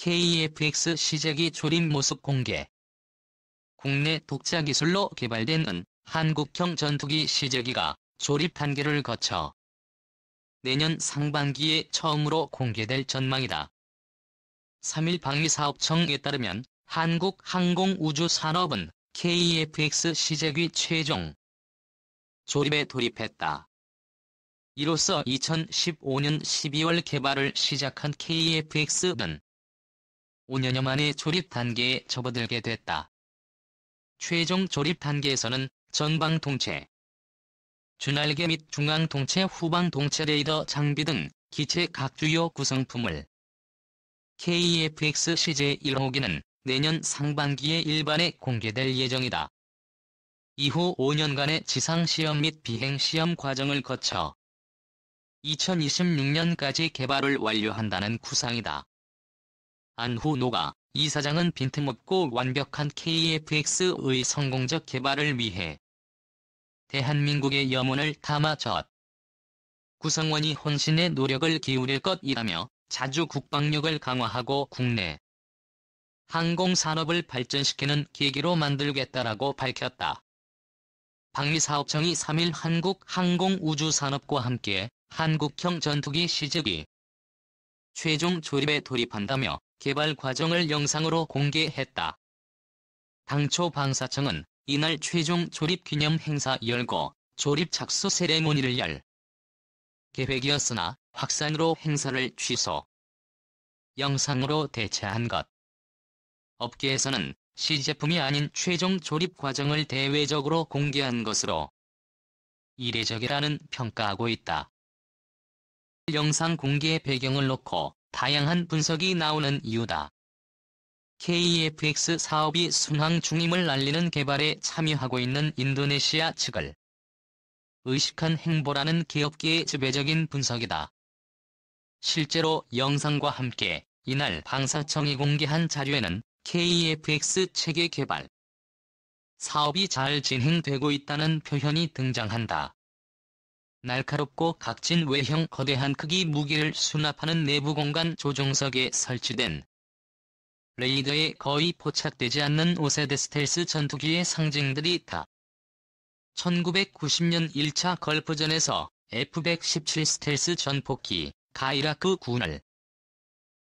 KF-X 시제기 조립 모습 공개. 국내 독자 기술로 개발된 한국형 전투기 시제기가 조립 단계를 거쳐 내년 상반기에 처음으로 공개될 전망이다. 3일 방위사업청에 따르면 한국항공우주산업은 KF-X 시제기 최종 조립에 돌입했다. 이로써 2015년 12월 개발을 시작한 KF-X는 5년여 만에 조립 단계에 접어들게 됐다. 최종 조립 단계에서는 전방 통체, 주날개 및 중앙 통체, 후방 통체 레이더 장비 등 기체 각 주요 구성품을 KF-X 시제 1호기는 내년 상반기에 일반에 공개될 예정이다. 이후 5년간의 지상시험 및 비행시험 과정을 거쳐 2026년까지 개발을 완료한다는 구상이다. 안후노가 이사장은 빈틈없고 완벽한 KF-X의 성공적 개발을 위해 대한민국의 염원을 담아 젖 구성원이 혼신의 노력을 기울일 것이라며 자주 국방력을 강화하고 국내 항공산업을 발전시키는 계기로 만들겠다라고 밝혔다. 방위사업청이 3일 한국항공우주산업과 함께 한국형 전투기 시제기 최종 조립에 돌입한다며 개발 과정을 영상으로 공개했다. 당초 방사청은 이날 최종 조립 기념 행사 열고 조립 착수 세레모니를 열 계획이었으나 확산으로 행사를 취소, 영상으로 대체한 것. 업계에서는 시제품이 아닌 최종 조립 과정을 대외적으로 공개한 것으로 이례적이라는 평가하고 있다. 영상 공개의 배경을 놓고 다양한 분석이 나오는 이유다. KF-X 사업이 순항 중임을 알리는 개발에 참여하고 있는 인도네시아 측을 의식한 행보라는 기업계의 지배적인 분석이다. 실제로 영상과 함께 이날 방사청이 공개한 자료에는 KF-X 체계 개발 사업이 잘 진행되고 있다는 표현이 등장한다. 날카롭고 각진 외형 거대한 크기 무기를 수납하는 내부 공간 조종석에 설치된 레이더에 거의 포착되지 않는 5세대 스텔스 전투기의 상징들이 다 1990년 1차 걸프전에서 F-117 스텔스 전폭기 가이라크 9를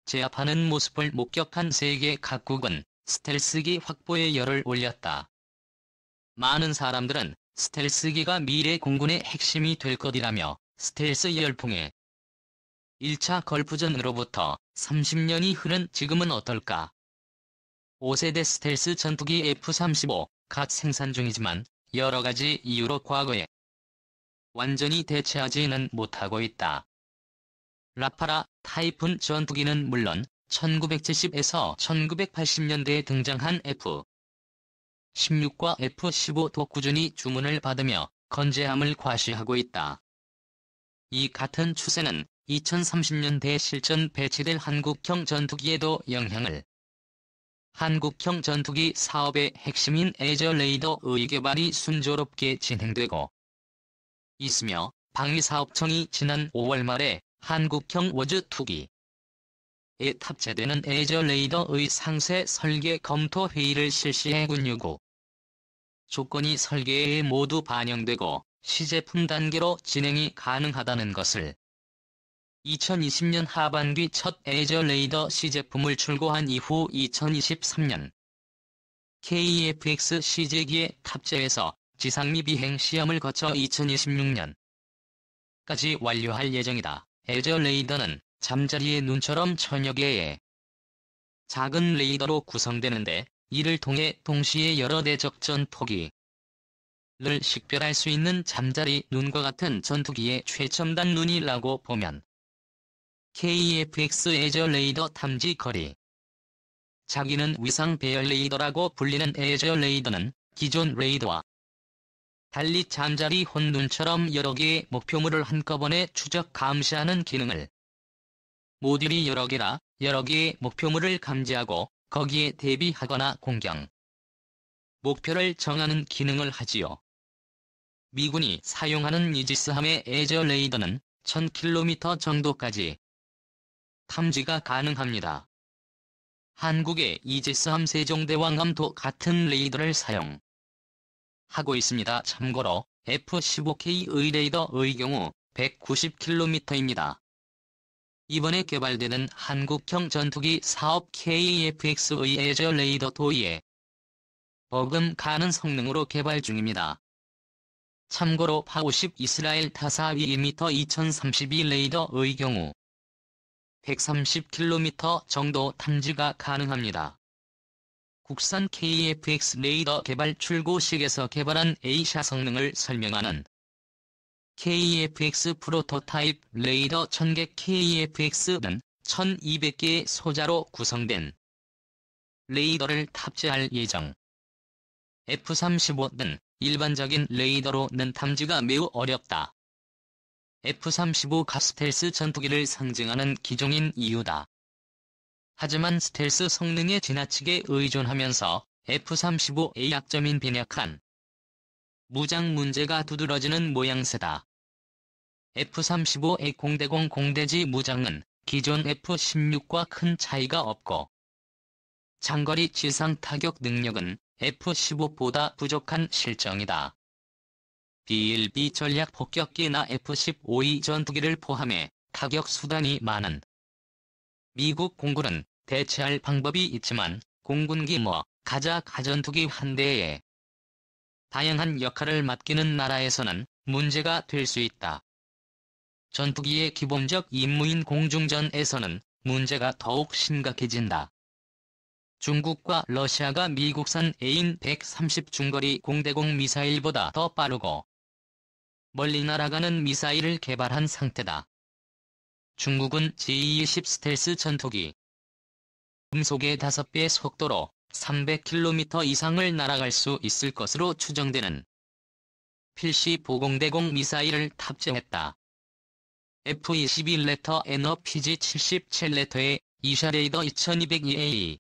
제압하는 모습을 목격한 세계 각국은 스텔스기 확보에 열을 올렸다. 많은 사람들은 스텔스기가 미래 공군의 핵심이 될 것이라며 스텔스 열풍에 1차 걸프전으로부터 30년이 흐른 지금은 어떨까? 5세대 스텔스 전투기 F-35 각 생산 중이지만 여러 가지 이유로 과거에 완전히 대체하지는 못하고 있다. 라파라 타이푼 전투기는 물론 1970에서 1980년대에 등장한 F-16과 F-15도 꾸준히 주문을 받으며 건재함을 과시하고 있다. 이 같은 추세는 2030년대에 실전 배치될 한국형 전투기에도 영향을 한국형 전투기 사업의 핵심인 에저 레이더의 개발이 순조롭게 진행되고 있으며 방위사업청이 지난 5월 말에 한국형 워즈2기에 탑재되는 에저 레이더의 상세 설계 검토 회의를 실시해 군 요구 조건이 설계에 모두 반영되고 시제품 단계로 진행이 가능하다는 것을 2020년 하반기 첫 에저 레이더 시제품을 출고한 이후 2023년 KF-X 시제기에 탑재해서 지상미 비행 시험을 거쳐 2026년까지 완료할 예정이다. 에저 레이더는 잠자리의 눈처럼 천여 개의 작은 레이더로 구성되는데 이를 통해 동시에 여러 대 적전 포기를 식별할 수 있는 잠자리 눈과 같은 전투기의 최첨단 눈이라고 보면 KF-X 에저 레이더 탐지 거리 자기는 위상 배열 레이더라고 불리는 에저 레이더는 기존 레이더와 달리 잠자리 혼눈처럼 여러 개의 목표물을 한꺼번에 추적 감시하는 기능을 모듈이 여러 개라 여러 개의 목표물을 감지하고 거기에 대비하거나 공격 목표를 정하는 기능을 하지요. 미군이 사용하는 이지스함의 에저 레이더는 1000km 정도까지 탐지가 가능합니다. 한국의 이지스함 세종대왕함도 같은 레이더를 사용하고 있습니다. 참고로 F-15K의 레이더의 경우 190km입니다. 이번에 개발되는 한국형 전투기 사업 KF-X의 에저 레이더 도입에 버금가는 성능으로 개발 중입니다. 참고로 파-50 이스라엘 타사 2m 2032 레이더의 경우 130km 정도 탐지가 가능합니다. 국산 KF-X 레이더 개발 출고식에서 개발한 A샤 성능을 설명하는 KF-X 프로토타입 레이더 1000개 KF-X는 1200개의 소자로 구성된 레이더를 탑재할 예정. F-35는 일반적인 레이더로는 탐지가 매우 어렵다. F-35가 스텔스 전투기를 상징하는 기종인 이유다. 하지만 스텔스 성능에 지나치게 의존하면서 F-35의 약점인 빈약한 무장 문제가 두드러지는 모양새다. F-35의 공대공 공대지 무장은 기존 F-16과 큰 차이가 없고 장거리 지상 타격 능력은 F-15보다 부족한 실정이다. BLB 전략 폭격기나 F-15의 전투기를 포함해 타격 수단이 많은 미국 공군은 대체할 방법이 있지만 공군기 가자 가전투기 한 대에 다양한 역할을 맡기는 나라에서는 문제가 될 수 있다. 전투기의 기본적 임무인 공중전에서는 문제가 더욱 심각해진다. 중국과 러시아가 미국산 AIM-130 중거리 공대공 미사일보다 더 빠르고 멀리 날아가는 미사일을 개발한 상태다. 중국은 J-20 스텔스 전투기 음속의 5배 속도로 300km 이상을 날아갈 수 있을 것으로 추정되는 필시 보공대공 미사일을 탑재했다. F-21 NPG 77의 이샤 레이더 2200EA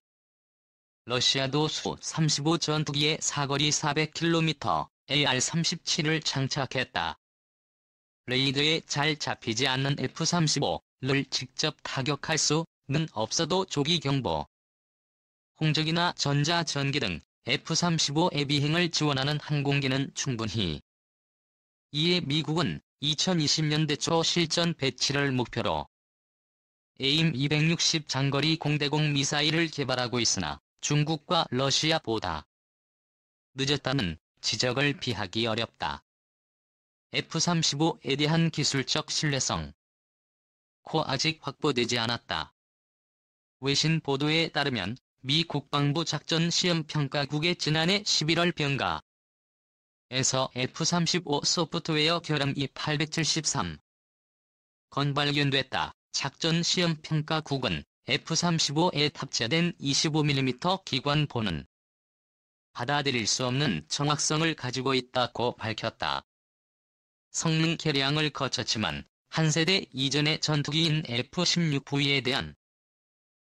러시아도 수-35 전투기에 사거리 400km AR-37을 장착했다. 레이더에 잘 잡히지 않는 F-35를 직접 타격할 수는 없어도 조기 경보, 홍적이나 전자전기 등 F-35의 비행을 지원하는 항공기는 충분히. 이에 미국은 2020년대 초 실전 배치를 목표로 AIM-260 장거리 공대공 미사일을 개발하고 있으나 중국과 러시아보다 늦었다는 지적을 피하기 어렵다. F-35에 대한 기술적 신뢰성 아직 확보되지 않았다. 외신 보도에 따르면 미 국방부 작전시험평가국의 지난해 11월 병가에서 F-35 소프트웨어 결함이 873건 발견됐다. 작전시험평가국은 F-35에 탑재된 25mm 기관포는 받아들일 수 없는 정확성을 가지고 있다고 밝혔다. 성능 개량을 거쳤지만 한 세대 이전의 전투기인 F-16V에 대한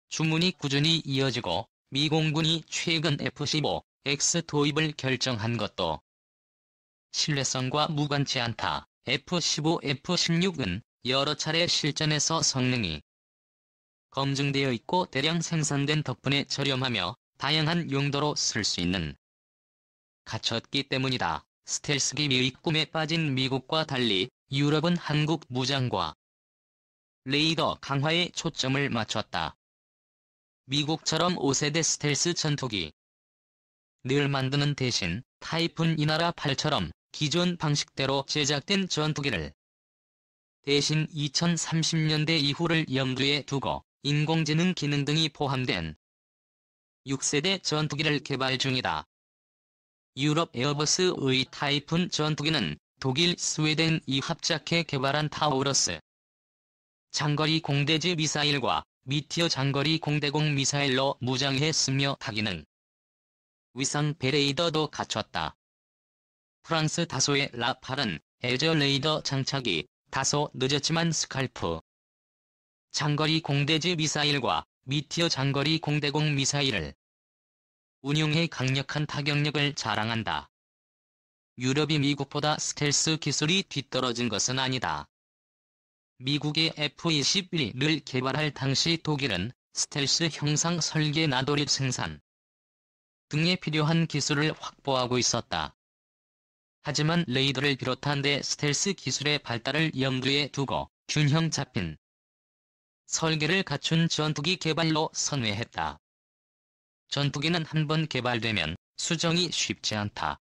주문이 꾸준히 이어지고 미 공군이 최근 F-15X 도입을 결정한 것도 신뢰성과 무관치 않다. F-15, F-16은 여러 차례 실전에서 성능이 검증되어 있고 대량 생산된 덕분에 저렴하며 다양한 용도로 쓸 수 있는 갖췄기 때문이다. 스텔스 기미의 꿈에 빠진 미국과 달리 유럽은 한국 무장과 레이더 강화에 초점을 맞췄다. 미국처럼 5세대 스텔스 전투기 늘 만드는 대신 타이푼 이나라 8처럼 기존 방식대로 제작된 전투기를 대신 2030년대 이후를 염두에 두고 인공지능 기능 등이 포함된 6세대 전투기를 개발 중이다. 유럽 에어버스의 타이푼 전투기는 독일, 스웨덴이 합작해 개발한 타우러스 장거리 공대지 미사일과 미티어 장거리 공대공 미사일로 무장했으며 타기능 위상 베레이더도 갖췄다. 프랑스 다소의 라팔은 에저 레이더 장착이 다소 늦었지만 스칼프 장거리 공대지 미사일과 미티어 장거리 공대공 미사일을 운용해 강력한 타격력을 자랑한다. 유럽이 미국보다 스텔스 기술이 뒤떨어진 것은 아니다. 미국의 F-21을 개발할 당시 독일은 스텔스 형상 설계 나돌입 생산 등에 필요한 기술을 확보하고 있었다. 하지만 레이더를 비롯한 대 스텔스 기술의 발달을 염두에 두고 균형 잡힌 설계를 갖춘 전투기 개발로 선회했다. 전투기는 한번 개발되면 수정이 쉽지 않다.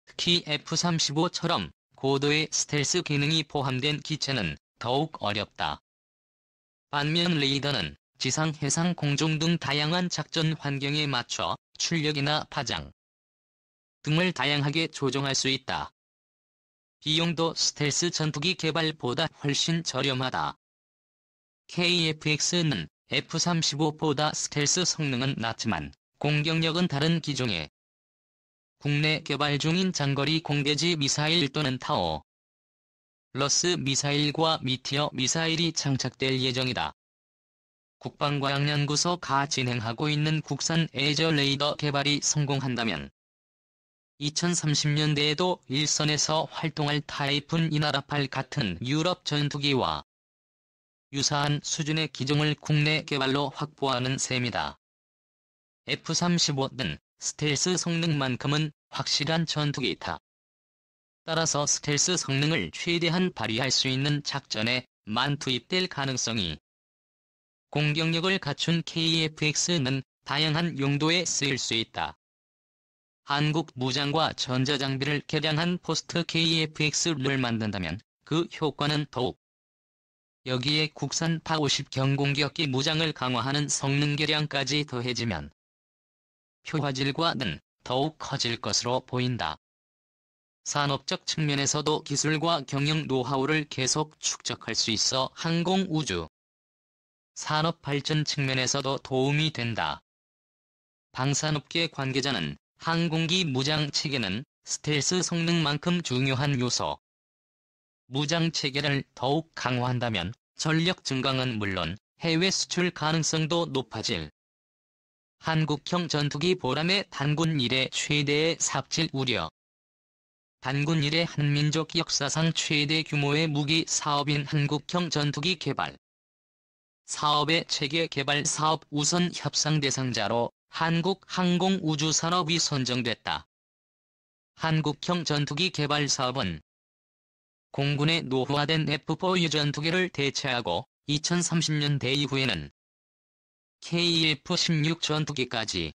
특히 F-35처럼 고도의 스텔스 기능이 포함된 기체는 더욱 어렵다. 반면 레이더는 지상, 해상, 공중 등 다양한 작전 환경에 맞춰 출력이나 파장 등을 다양하게 조정할 수 있다. 비용도 스텔스 전투기 개발보다 훨씬 저렴하다. KF-X는 F-35보다 스텔스 성능은 낮지만 공격력은 다른 기종의 국내 개발 중인 장거리 공대지 미사일 또는 타워 러스 미사일과 미티어 미사일이 장착될 예정이다. 국방과학연구소가 진행하고 있는 국산 에저 레이더 개발이 성공한다면 2030년대에도 일선에서 활동할 타이푼 이나라팔 같은 유럽 전투기와 유사한 수준의 기종을 국내 개발로 확보하는 셈이다. F-35는 스텔스 성능만큼은 확실한 전투기다. 따라서 스텔스 성능을 최대한 발휘할 수 있는 작전에만 투입될 가능성이 공격력을 갖춘 KF-X는 다양한 용도에 쓰일 수 있다. 한국 무장과 전자장비를 개량한 포스트 KF-X를 만든다면 그 효과는 더욱 여기에 국산 파-50 경공격기 무장을 강화하는 성능 개량까지 더해지면 표화질과는 더욱 커질 것으로 보인다. 산업적 측면에서도 기술과 경영 노하우를 계속 축적할 수 있어 항공우주 산업 발전 측면에서도 도움이 된다. 방산업계 관계자는 항공기 무장 체계는 스텔스 성능만큼 중요한 요소. 무장 체계를 더욱 강화한다면 전력 증강은 물론 해외 수출 가능성도 높아질. 한국형 전투기 보람의 단군 이래 최대의 삽질 우려. 단군 이래 한민족 역사상 최대 규모의 무기 사업인 한국형 전투기 개발 사업의 체계 개발 사업 우선 협상 대상자로 한국항공우주산업이 선정됐다. 한국형 전투기 개발 사업은 공군의 노후화된 F-4U 전투기를 대체하고 2030년대 이후에는 KF-16 전투기까지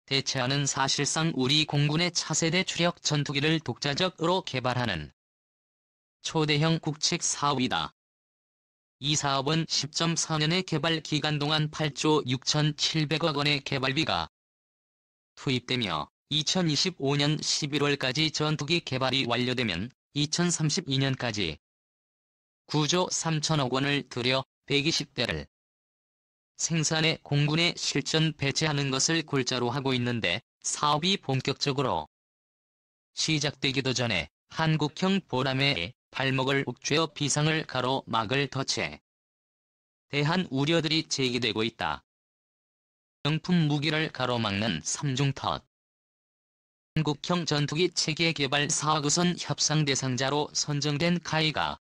대체하는 사실상 우리 공군의 차세대 주력 전투기를 독자적으로 개발하는 초대형 국책 사업이다. 이 사업은 10.4년의 개발 기간 동안 8조 6,700억 원의 개발비가 투입되며 2025년 11월까지 전투기 개발이 완료되면 2032년까지 9조 3천억 원을 들여 120대를 생산해 공군에 실전 배치하는 것을 골자로 하고 있는데 사업이 본격적으로 시작되기도 전에 한국형 보람에 발목을 욱죄어 비상을 가로막을 덫에 대한 우려들이 제기되고 있다. 명품 무기를 가로막는 삼중턱. 한국형 전투기 체계 개발 사업 우선 협상 대상자로 선정된 카이가